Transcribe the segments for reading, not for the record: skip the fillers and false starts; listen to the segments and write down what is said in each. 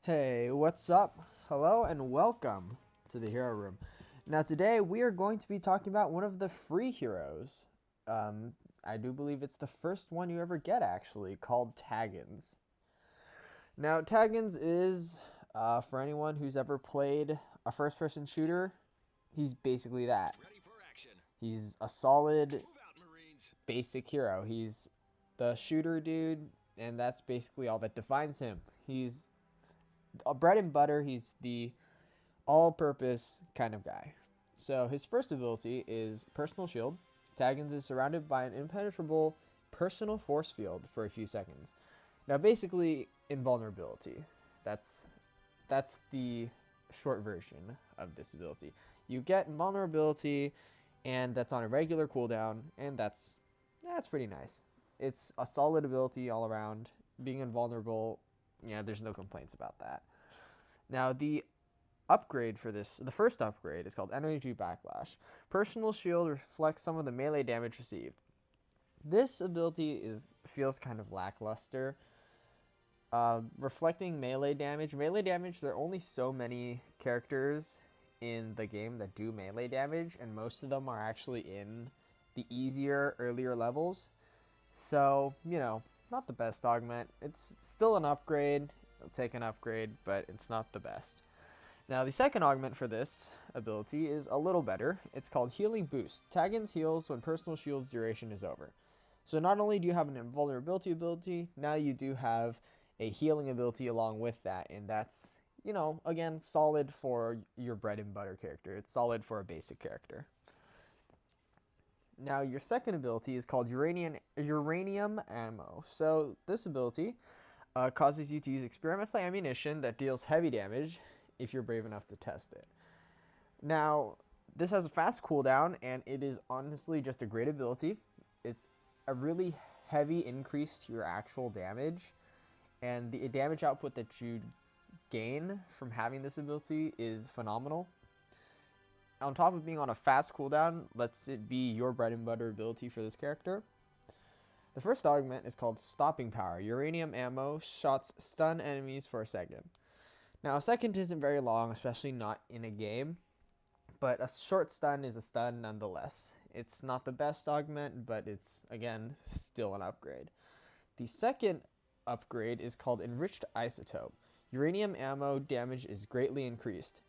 Hey, what's up? Hello and welcome to the Hero Room. Now today we are going to be talking about one of the free heroes. I do believe it's the first one you ever get actually, called Taggins. Now Taggins is, for anyone who's ever played a first-person shooter, he's basically that. He's a solid, basic hero. He's the shooter dude, and that's basically all that defines him. He's a bread and butter. He's the all-purpose kind of guy. So his first ability is Personal Shield. Taggins is surrounded by an impenetrable personal force field for a few seconds. Now basically invulnerability. That's the short version of this ability. You get invulnerability, and that's on a regular cooldown, and that's pretty nice. It's a solid ability all around. Being invulnerable, yeah, there's no complaints about that. Now the upgrade for this, the first upgrade, is called Energy Backlash. Personal Shield reflects some of the melee damage received. This ability feels kind of lackluster. Reflecting melee damage. Melee damage, there are only so many characters in the game that do melee damage, and most of them are actually in the easier, earlier levels. So, not the best augment. It's still an upgrade. It'll take an upgrade, but it's not the best. Now, the second augment for this ability is a little better. It's called Healing Boost. Taggins heals when Personal Shield's duration is over. So not only do you have an invulnerability ability, now you do have a healing ability along with that, and that's, again, solid for your bread and butter character. It's solid for a basic character. Now, your second ability is called Uranium Ammo. So this ability causes you to use experimental ammunition that deals heavy damage if you're brave enough to test it. Now, this has a fast cooldown, and it is honestly just a great ability. It's a really heavy increase to your actual damage, and the damage output that you gain from having this ability is phenomenal. On top of being on a fast cooldown, lets it be your bread and butter ability for this character. The first augment is called Stopping Power. Uranium Ammo shots stun enemies for a second. Now, a second isn't very long, especially not in a game, but a short stun is a stun nonetheless. It's not the best augment, but it's, again, still an upgrade. The second upgrade is called Enriched Isotope. Uranium Ammo damage is greatly increased.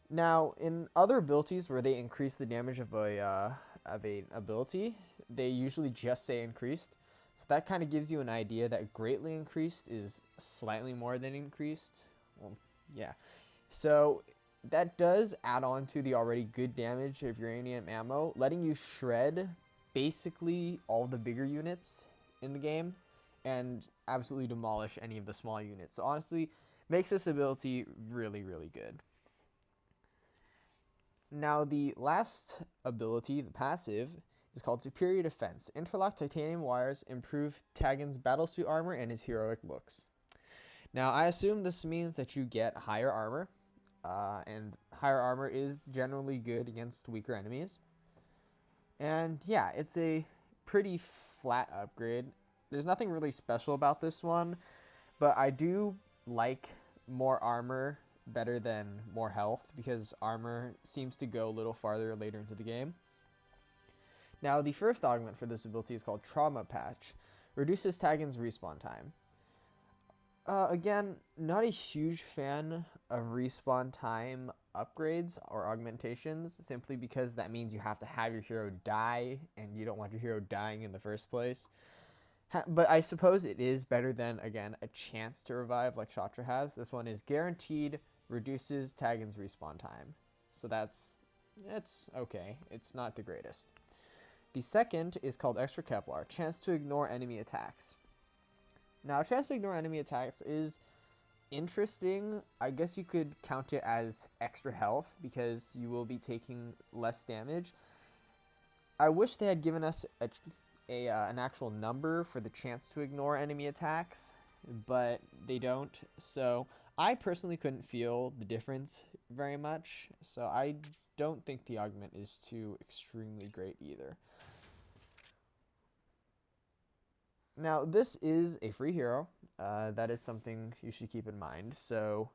Now, in other abilities where they increase the damage of an ability, they usually just say increased. So that kind of gives you an idea that greatly increased is slightly more than increased. Well, yeah. So that does add on to the already good damage of Uranium Ammo, letting you shred basically all the bigger units in the game and absolutely demolish any of the small units. So honestly, makes this ability really, really good. Now, the last ability, the passive, is called Superior Defense. Interlock titanium wires improve Taggins' battlesuit armor and his heroic looks. Now, I assume this means that you get higher armor, and higher armor is generally good against weaker enemies. And yeah, it's a pretty flat upgrade. There's nothing really special about this one, but I do like more armor better than more health, because armor seems to go a little farther later into the game. Now, the first augment for this ability is called Trauma Patch. Reduces Taggins' respawn time. Again, not a huge fan of respawn time upgrades or augmentations, simply because that means you have to have your hero die, and you don't want your hero dying in the first place. But I suppose it is better than, again, a chance to revive like Chatra has. This one is guaranteed reduces Taggins' respawn time. So it's okay. It's not the greatest. The second is called Extra Kevlar. Chance to ignore enemy attacks. Now, a chance to ignore enemy attacks is interesting. I guess you could count it as extra health, because you will be taking less damage. I wish they had given us an actual number for the chance to ignore enemy attacks, but they don't. So I personally couldn't feel the difference very much, so I don't think the augment is too extremely great either. Now, this is a free hero. That is something you should keep in mind. So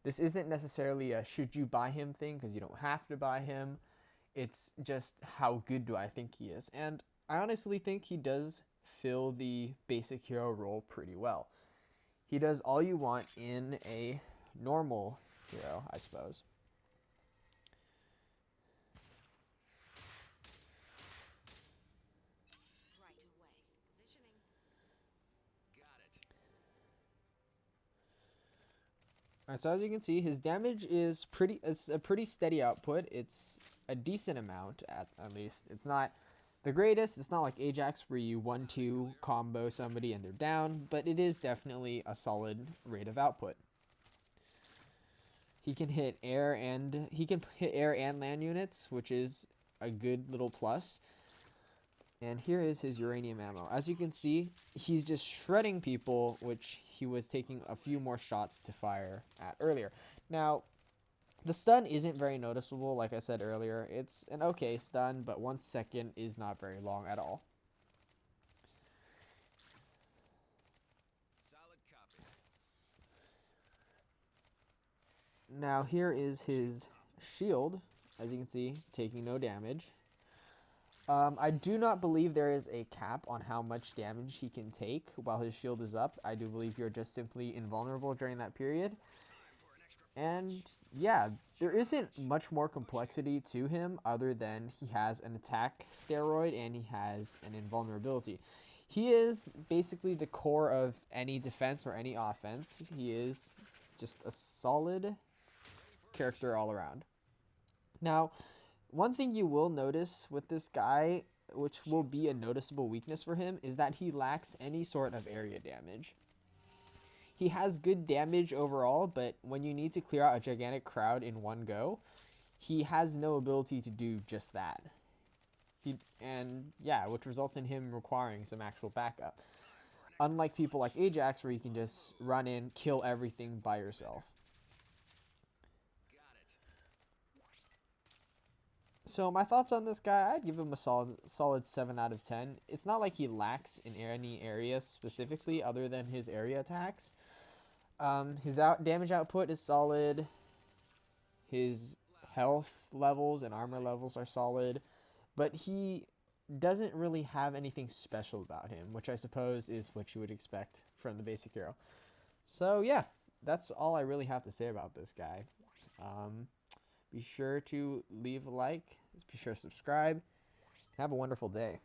this isn't necessarily a should you buy him thing, because you don't have to buy him. It's just how good do I think he is. And I honestly think he does fill the basic hero role pretty well. He does all you want in a normal hero, I suppose. Alright, so as you can see, his damage is it's a pretty steady output. It's a decent amount, at least. It's not the greatest. It's not like Ajax where you 1-2 combo somebody and they're down, but it is definitely a solid rate of output. He can hit air and land units, which is a good little plus. And here is his uranium ammo. As you can see, he's just shredding people, which he was taking a few more shots to fire at earlier. Now, the stun isn't very noticeable, like I said earlier. It's an okay stun, but 1 second is not very long at all. Now, here is his shield, as you can see, taking no damage. I do not believe there is a cap on how much damage he can take while his shield is up. I do believe you're just simply invulnerable during that period. And yeah, there isn't much more complexity to him other than he has an attack steroid and he has an invulnerability. He is basically the core of any defense or any offense. He is just a solid character all around. Now, one thing you will notice with this guy, which will be a noticeable weakness for him, is that he lacks any sort of area damage. He has good damage overall, but when you need to clear out a gigantic crowd in one go, he has no ability to do just that. Which results in him requiring some actual backup. Unlike people like Ajax, where you can just run in, kill everything by yourself. So my thoughts on this guy, I'd give him a solid 7 out of 10. It's not like he lacks in any area specifically other than his area attacks. His damage output is solid. His health levels and armor levels are solid. But he doesn't really have anything special about him, which I suppose is what you would expect from the basic hero. So yeah, that's all I really have to say about this guy. Be sure to leave a like. Be sure to subscribe. Have a wonderful day.